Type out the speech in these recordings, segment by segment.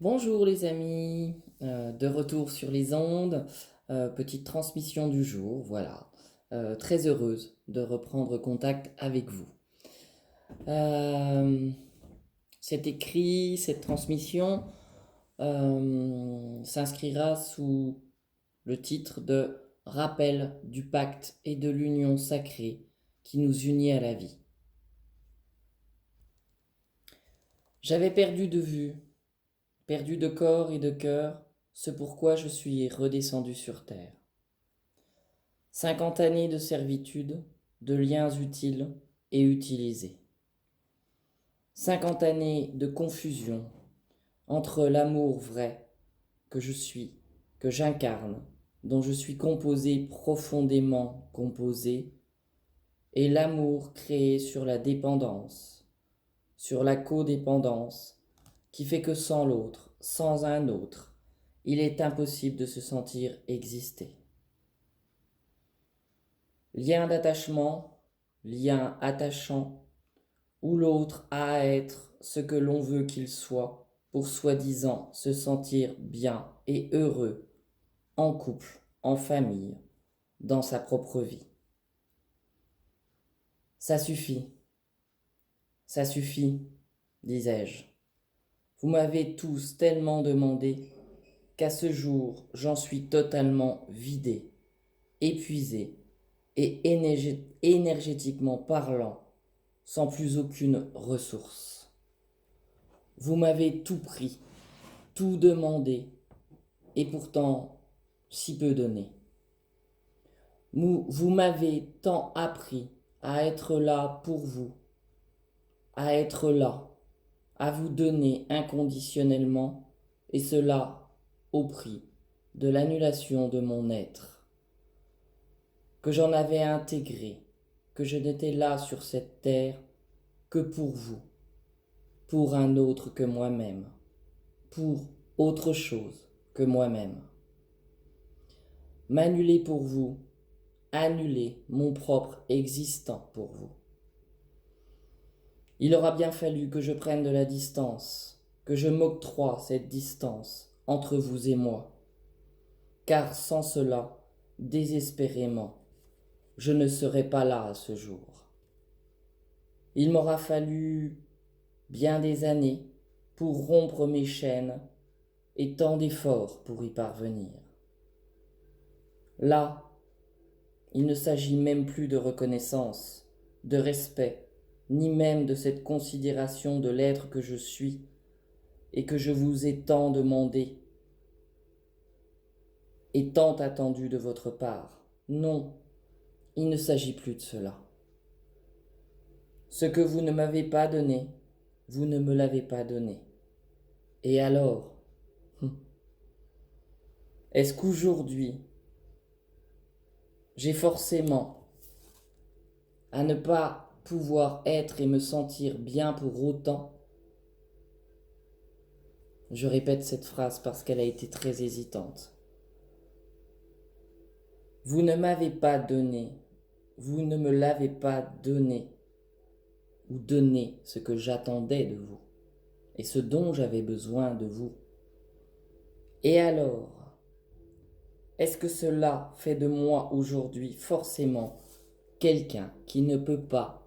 Bonjour les amis, de retour sur les ondes, petite transmission du jour, voilà. Très heureuse de reprendre contact avec vous. Euh, Cet écrit, cette transmission s'inscrira sous le titre de Rappel du pacte et de l'union sacrée qui nous unit à la vie. J'avais perdu de vue, perdu de corps et de cœur, ce pourquoi je suis redescendu sur terre. 50 années de servitude, de liens utiles et utilisés. 50 années de confusion entre l'amour vrai que je suis, que j'incarne, dont je suis composé, profondément composé, et l'amour créé sur la dépendance, sur la codépendance, qui fait que sans l'autre, sans un autre, il est impossible de se sentir exister. Lien d'attachement, lien attachant, où l'autre a à être ce que l'on veut qu'il soit, pour soi-disant se sentir bien et heureux, en couple, en famille, dans sa propre vie. Ça suffit, disais-je. Vous m'avez tous tellement demandé qu'à ce jour j'en suis totalement vidé, épuisé et énergétiquement parlant, sans plus aucune ressource. Vous m'avez tout pris, tout demandé, et pourtant si peu donné. Vous m'avez tant appris à être là pour vous, à être là, à vous donner inconditionnellement, et cela au prix de l'annulation de mon être, que j'en avais intégré, que je n'étais là sur cette terre que pour vous, pour un autre que moi-même, pour autre chose que moi-même. M'annuler pour vous, annuler mon propre existant pour vous. Il aura bien fallu que je prenne de la distance, que je m'octroie cette distance entre vous et moi, car sans cela, désespérément, je ne serais pas là à ce jour. Il m'aura fallu bien des années pour rompre mes chaînes et tant d'efforts pour y parvenir. Là, il ne s'agit même plus de reconnaissance, de respect, ni même de cette considération de l'être que je suis et que je vous ai tant demandé et tant attendu de votre part. Non, il ne s'agit plus de cela. Ce que vous ne m'avez pas donné, vous ne me l'avez pas donné. Et alors, est-ce qu'aujourd'hui, j'ai forcément à ne pas pouvoir être et me sentir bien pour autant? Je répète cette phrase parce qu'elle a été très hésitante. Vous ne m'avez pas donné, vous ne me l'avez pas donné, ou donné ce que j'attendais de vous, et ce dont j'avais besoin de vous. Et alors, est-ce que cela fait de moi aujourd'hui forcément quelqu'un qui ne peut pas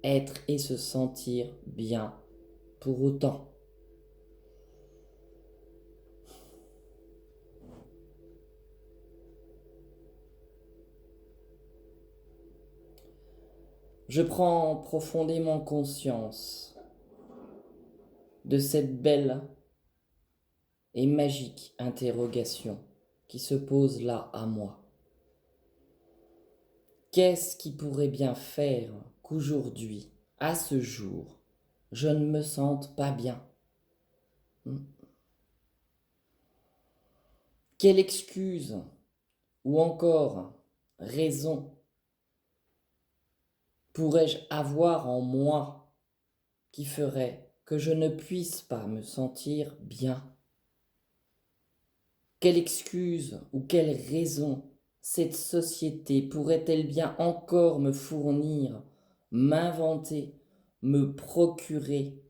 être et se sentir bien pour autant? Je prends profondément conscience de cette belle et magique interrogation qui se pose là à moi. Qu'est-ce qui pourrait bien faire qu'aujourd'hui, à ce jour, je ne me sente pas bien? Quelle excuse ou encore raison pourrais-je avoir en moi qui ferait que je ne puisse pas me sentir bien? Quelle excuse ou quelle raison cette société pourrait-elle bien encore me fournir, m'inventer, me procurer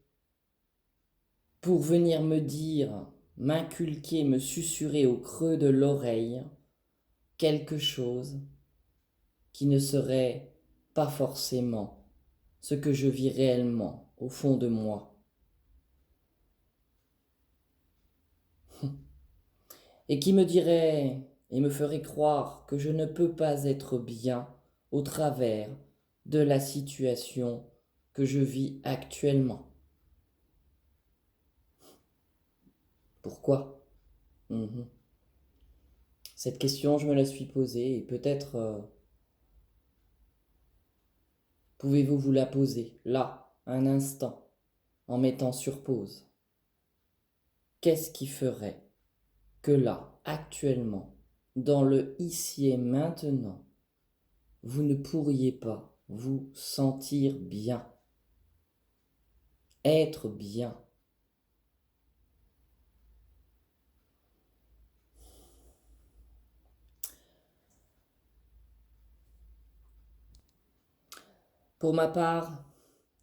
pour venir me dire, m'inculquer, me susurrer au creux de l'oreille quelque chose qui ne serait pas forcément ce que je vis réellement au fond de moi. Et qui me dirait et me ferait croire que je ne peux pas être bien au travers de la situation que je vis actuellement. Pourquoi? Cette question, je me la suis posée et peut-être pouvez-vous vous la poser là, un instant, en mettant sur pause. Qu'est-ce qui ferait que là, actuellement, dans le ici et maintenant, vous ne pourriez pas vous sentir bien, être bien? Pour ma part,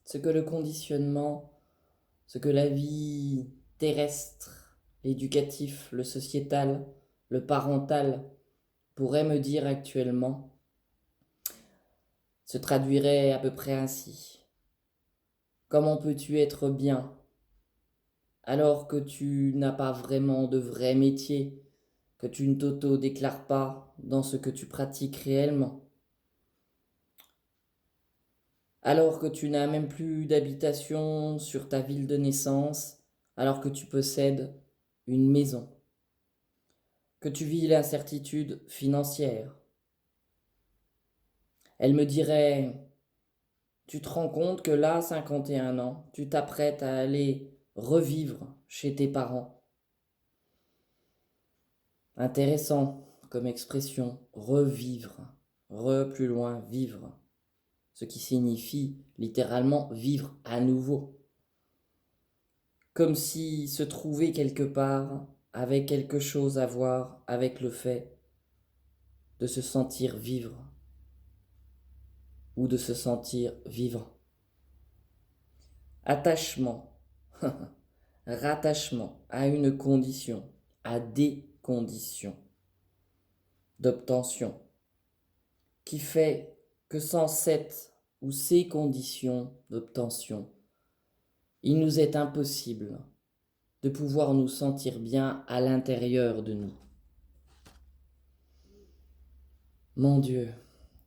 ce que le conditionnement, ce que la vie terrestre, l'éducatif, le sociétal, le parental pourrait me dire actuellement, se traduirait à peu près ainsi. Comment peux-tu être bien alors que tu n'as pas vraiment de vrai métier, que tu ne t'auto-déclares pas dans ce que tu pratiques réellement, alors que tu n'as même plus d'habitation sur ta ville de naissance, alors que tu possèdes une maison, que tu vis l'incertitude financière. Elle me dirait, tu te rends compte que là, 51 ans, tu t'apprêtes à aller revivre chez tes parents. Intéressant comme expression, revivre, plus loin, vivre, ce qui signifie littéralement vivre à nouveau. Comme si se trouver quelque part avait quelque chose à voir avec le fait de se sentir vivre ou de se sentir vivant. Attachement, rattachement à une condition, à des conditions d'obtention, qui fait que sans cette ou ces conditions d'obtention, il nous est impossible de pouvoir nous sentir bien à l'intérieur de nous. Mon Dieu,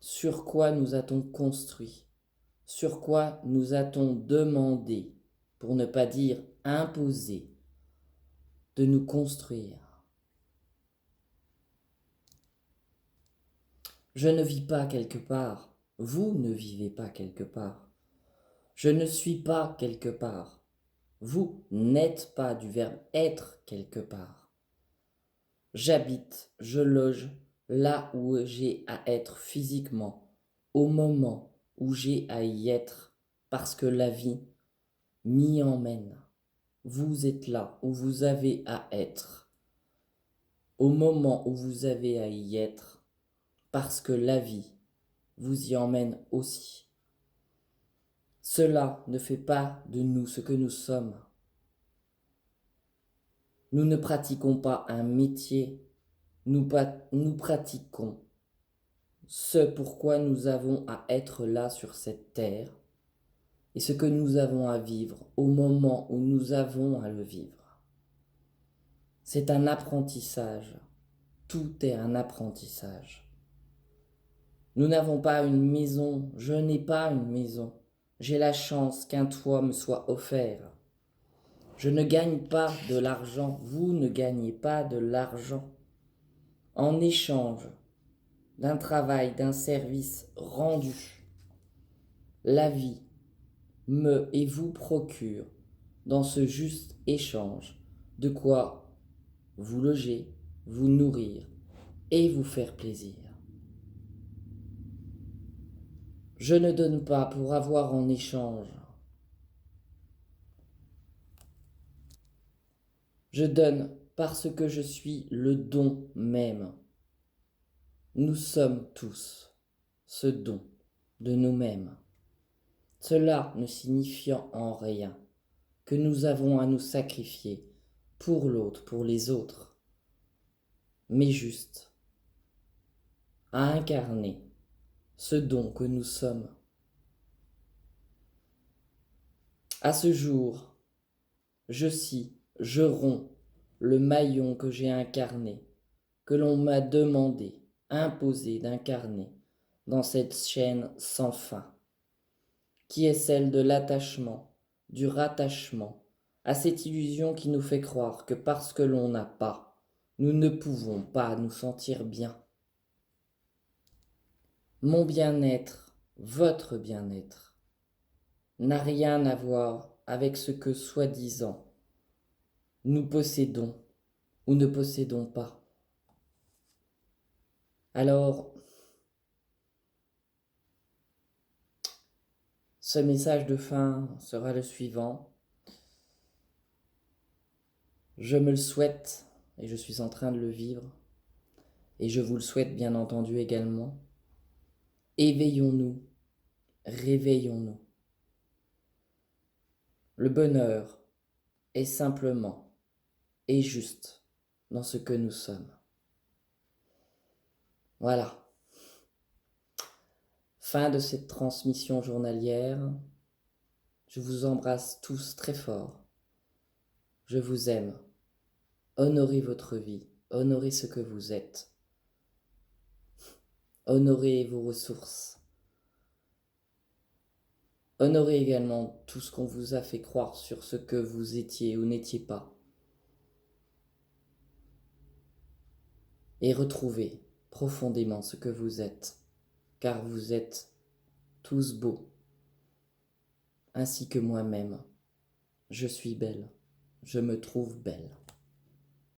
sur quoi nous a-t-on construit? Sur quoi nous a-t-on demandé, pour ne pas dire imposé, de nous construire? Je ne vis pas quelque part, vous ne vivez pas quelque part. Je ne suis pas quelque part, vous n'êtes pas du verbe être quelque part. J'habite, je loge là où j'ai à être physiquement, au moment où j'ai à y être, parce que la vie m'y emmène. Vous êtes là où vous avez à être, au moment où vous avez à y être, parce que la vie vous y emmène aussi. Cela ne fait pas de nous ce que nous sommes. Nous ne pratiquons pas un métier, nous pratiquons ce pourquoi nous avons à être là sur cette terre et ce que nous avons à vivre au moment où nous avons à le vivre. C'est un apprentissage, tout est un apprentissage. Nous n'avons pas une maison, je n'ai pas une maison, j'ai la chance qu'un toit me soit offert. Je ne gagne pas de l'argent, vous ne gagnez pas de l'argent. En échange d'un travail, d'un service rendu, la vie me et vous procure dans ce juste échange de quoi vous loger, vous nourrir et vous faire plaisir. Je ne donne pas pour avoir en échange. Je donne parce que je suis le don même. Nous sommes tous ce don de nous-mêmes. Cela ne signifiant en rien que nous avons à nous sacrifier pour l'autre, pour les autres, mais juste à incarner ce don que nous sommes. À ce jour, je scie, je romps le maillon que j'ai incarné, que l'on m'a demandé, imposé d'incarner dans cette chaîne sans fin, qui est celle de l'attachement, du rattachement, à cette illusion qui nous fait croire que parce que l'on n'a pas, nous ne pouvons pas nous sentir bien. Mon bien-être, votre bien-être, n'a rien à voir avec ce que soi-disant nous possédons ou ne possédons pas. Alors, ce message de fin sera le suivant. Je me le souhaite et je suis en train de le vivre et je vous le souhaite bien entendu également. Éveillons-nous, réveillons-nous. Le bonheur est simplement et juste dans ce que nous sommes. Voilà. Fin de cette transmission journalière. Je vous embrasse tous très fort. Je vous aime. Honorez votre vie. Honorez ce que vous êtes. Honorez vos ressources. Honorez également tout ce qu'on vous a fait croire sur ce que vous étiez ou n'étiez pas. Et retrouvez profondément ce que vous êtes, car vous êtes tous beaux, ainsi que moi-même. Je suis belle, je me trouve belle.